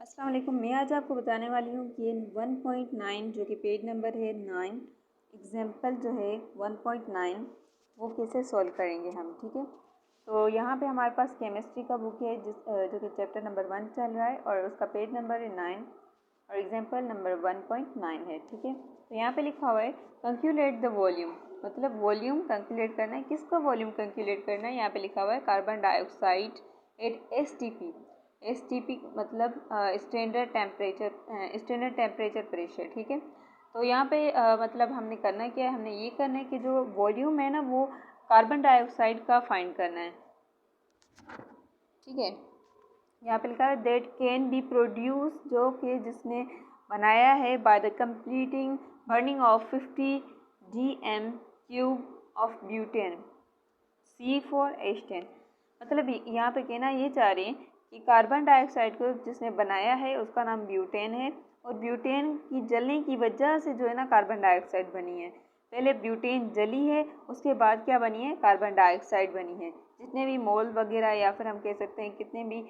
अस्सलाम वालेकुम। मैं आज आपको बताने वाली हूँ कि 1.9 जो कि पेज नंबर है 9, एग्जाम्पल जो है 1.9 वो कैसे सॉल्व करेंगे हम। ठीक है, तो यहाँ पे हमारे पास केमिस्ट्री का बुक है जो कि चैप्टर नंबर 1 चल रहा है और उसका पेज नंबर है 9 और एग्जाम्पल नंबर 1.9 है। ठीक है, तो यहाँ पे लिखा हुआ है कैलकुलेट द वॉल्यूम, मतलब वॉल्यूम कैलकुलेट करना है। किसका वॉल्यूम कैलकुलेट करना है? यहाँ पे लिखा हुआ है कार्बन डाइऑक्साइड एट एसटीपी मतलब स्टैंडर्ड टेम्परेचर प्रेशर। ठीक है, तो यहाँ पे मतलब हमने करना क्या है, हमने ये करना है कि जो वॉल्यूम है ना वो कार्बन डाइऑक्साइड का फाइंड करना है। ठीक है, यहाँ पे लिखा है दैट कैन बी प्रोड्यूस, जो कि जिसने बनाया है by the completing burning of 50 dm³ of butane C4H10। मतलब यहाँ पे कहना ये चाह रहे हैं कि कार्बन डाइऑक्साइड को जिसने बनाया है उसका नाम ब्यूटेन है और ब्यूटेन की जलने की वजह से जो है ना कार्बन डाइऑक्साइड बनी है। पहले ब्यूटेन जली है, उसके बाद क्या बनी है? कार्बन डाइऑक्साइड बनी है। जितने भी मोल वगैरह या फिर हम कह सकते हैं कितने भी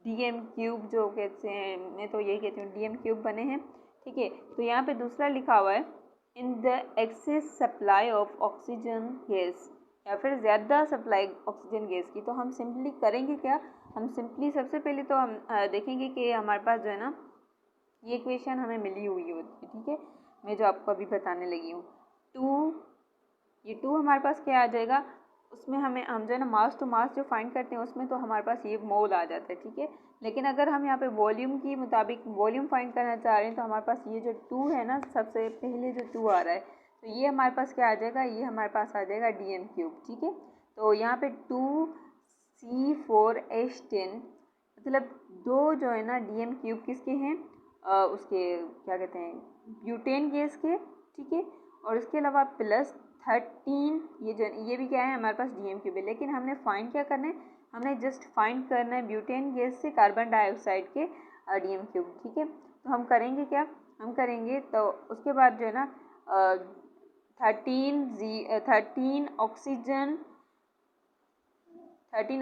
dm³ जो कहते हैं, मैं तो यही कहती हूँ dm³ बने हैं। ठीक है, तो यहाँ पे दूसरा लिखा हुआ है in the excess supply of oxygen gas, या फिर ज़्यादा सप्लाई ऑक्सीजन गैस की। तो हम सिंपली करेंगे क्या, हम सिंपली सबसे पहले तो हम देखेंगे कि हमारे पास जो है ना ये इक्वेशन हमें मिली हुई होती है। ठीक है, मैं जो आपको अभी बताने लगी हूँ 2, ये 2 हमारे पास क्या आ जाएगा, उसमें हम जो है ना मास टू मास जो फाइंड करते हैं उसमें तो हमारे पास ये मोल आ जाता है। ठीक है, लेकिन अगर हम यहाँ पे वॉल्यूम की मुताबिक वॉल्यूम फाइंड करना चाह रहे हैं तो हमारे पास ये जो 2 है ना, सबसे पहले जो 2 आ रहा है तो ये हमारे पास क्या आ जाएगा, ये हमारे पास आ जाएगा dm³। ठीक है, तो यहाँ पे 2C4H10 मतलब 2 जो है ना dm³ किसके हैं, उसके क्या कहते हैं ब्यूटेन गैस के। ठीक है, और इसके अलावा प्लस 13 ये भी क्या है हमारे पास dm³ है। लेकिन हमने फाइंड क्या करना है, हमने जस्ट फाइंड करना है ब्यूटेन गैस से कार्बन डाइऑक्साइड के dm³। ठीक है, तो हम करेंगे क्या, हम करेंगे तो उसके बाद जो है ना 13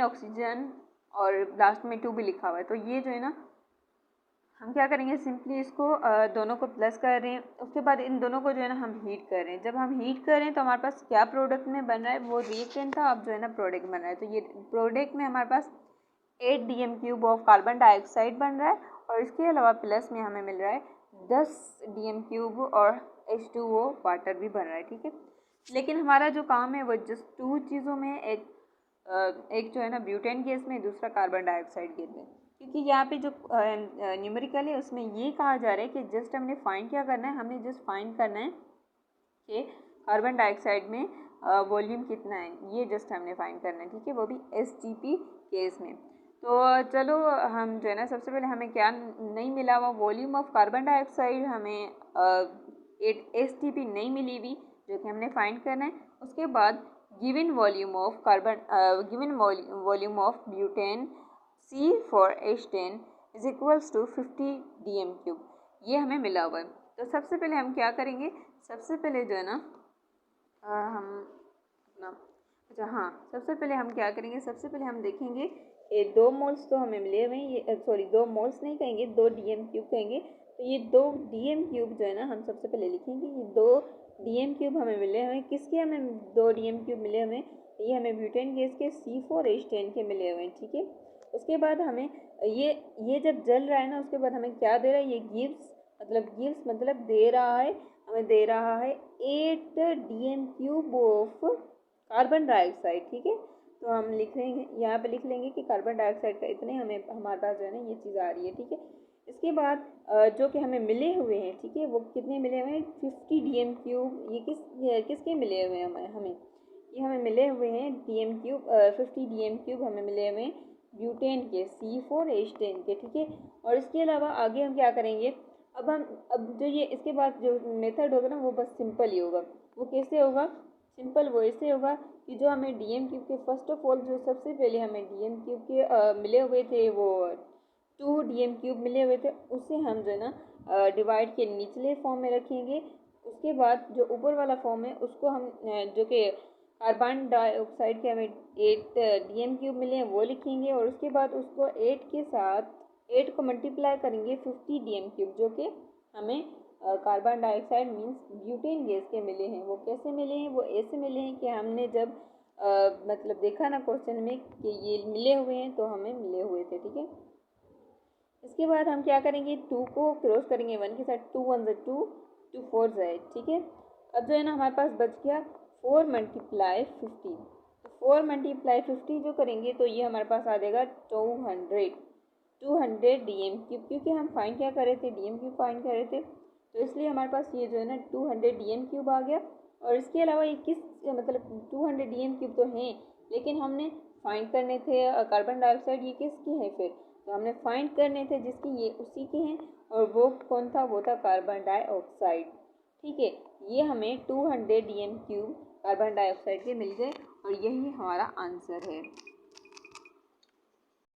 ऑक्सीजन और लास्ट में 2 भी लिखा हुआ है। तो ये जो है ना हम क्या करेंगे, सिंपली इसको दोनों को प्लस कर रहे हैं। उसके बाद इन दोनों को जो है ना हम हीट कर रहे हैं। जब हम हीट कर रहे हैं तो हमारे पास क्या प्रोडक्ट में बन रहा है, वो रिएक्टेंट था, अब जो है ना प्रोडक्ट बन रहा है। तो ये प्रोडक्ट में हमारे पास 8 dm³ ऑफ कार्बन डाइऑक्साइड बन रहा है और इसके अलावा प्लस में हमें मिल रहा है 10 dm³ और H2O वाटर भी बन रहा है। ठीक है, लेकिन हमारा जो काम है वो जस्ट 2 चीज़ों में, एक जो है ना ब्यूटेन गैस में, दूसरा कार्बन डाइऑक्साइड गैस में। क्योंकि यहाँ पे जो न्यूमेरिकल है उसमें ये कहा जा रहा है कि जस्ट हमने फाइंड क्या करना है, हमने जस्ट फाइंड करना है कि कार्बन डाइऑक्साइड में वॉल्यूम कितना है, ये जस्ट हमने फाइंड करना है। ठीक है, वो भी एसटीपी केस में। तो चलो हम जो है ना सबसे पहले हमें क्या नहीं मिला हुआ, वॉल्यूम ऑफ कार्बन डाइऑक्साइड हमें एसटीपी नहीं मिली हुई जो कि हमने फाइंड करना है। उसके बाद given volume of butane C4H10 is equals to 50 dm³, ये हमें मिला हुआ है। तो सबसे पहले हम क्या करेंगे, सबसे पहले जो है ना हम अपना हाँ, सबसे पहले हम क्या करेंगे, सबसे पहले हम देखेंगे ये 2 मोल्स तो हमें मिले हुए हैं, ये सॉरी 2 मोल्स नहीं कहेंगे, 2 dm³ कहेंगे। तो ये 2 dm³ जो है ना हम सबसे पहले लिखेंगे, ये 2 dm³ हमें मिले हुए हैं। किसके हमें 2 dm³ मिले हुए हैं? ये हमें ब्यूटेन गैस के C4H10 के मिले हुए हैं। ठीक है, उसके बाद हमें ये जब जल रहा है ना उसके बाद हमें क्या दे रहा है, ये गिव्स मतलब दे रहा है, हमें दे रहा है 8 dm³ ऑफ कार्बन डाइऑक्साइड। ठीक है, तो हम लिख लेंगे, यहाँ पे लिख लेंगे कि कार्बन डाइऑक्साइड का इतने हमें हमारे पास जो है ना ये चीज़ आ रही है। ठीक है, इसके बाद जो कि हमें मिले हुए हैं, ठीक है, वो कितने मिले हुए हैं 50 dm³। ये किसके मिले हुए हैं हमें, ये हमें मिले हुए हैं dm³ 50 dm³ हमें मिले हुए हैं ब्यूटेन के C4H10 के। ठीक है, और इसके अलावा आगे हम क्या करेंगे, अब जो ये इसके बाद जो मेथड होगा ना वो बस सिंपल ही होगा। वो कैसे होगा, सिंपल वो ऐसे होगा कि जो हमें dm³ के फर्स्ट ऑफ ऑल जो सबसे पहले हमें dm³ के मिले हुए थे, वो 2 dm³ मिले हुए थे, उससे हम जो है ना डिवाइड के निचले फॉर्म में रखेंगे। उसके बाद जो ऊपर वाला फॉर्म है उसको हम जो कि कार्बन डाइऑक्साइड के हमें 8 DM³ मिले हैं वो लिखेंगे, और उसके बाद उसको 8 के साथ 8 को मल्टीप्लाई करेंगे 50 DM³ जो कि हमें carbon dioxide means butane gas के मिले हैं। वो कैसे मिले हैं? वो ऐसे मिले हैं कि हमने जब मतलब देखा ना क्वेश्चन में कि ये मिले हुए हैं तो हमें मिले हुए थे, ठीक है। इसके बाद हम क्या करेंगे, 2 को क्रॉस करेंगे 1 के साथ, 2 1 2, 2 4 8, ठीक है। अब जो है ना हमारे पास बच गया 4 × 50, तो 4 × 50 जो करेंगे तो ये हमारे पास आ जाएगा 200 DM³, क्योंकि हम फाइंड क्या कर रहे थे, DM³ फाइंड कर रहे थे, तो इसलिए हमारे पास ये जो है ना 200 DM³ आ गया। और इसके अलावा ये किस मतलब 200 DM³ तो हैं, लेकिन हमने फाइंड करने थे कार्बन डाइऑक्साइड, ये किसकी है फिर, तो हमने फाइंड करने थे जिसकी, ये उसी के हैं, और वो कौन था, वो था कार्बन डाइऑक्साइड, ठीक है। ये हमें 200 DM³ कार्बन डाइऑक्साइड के मिल गए, और यही हमारा आंसर है।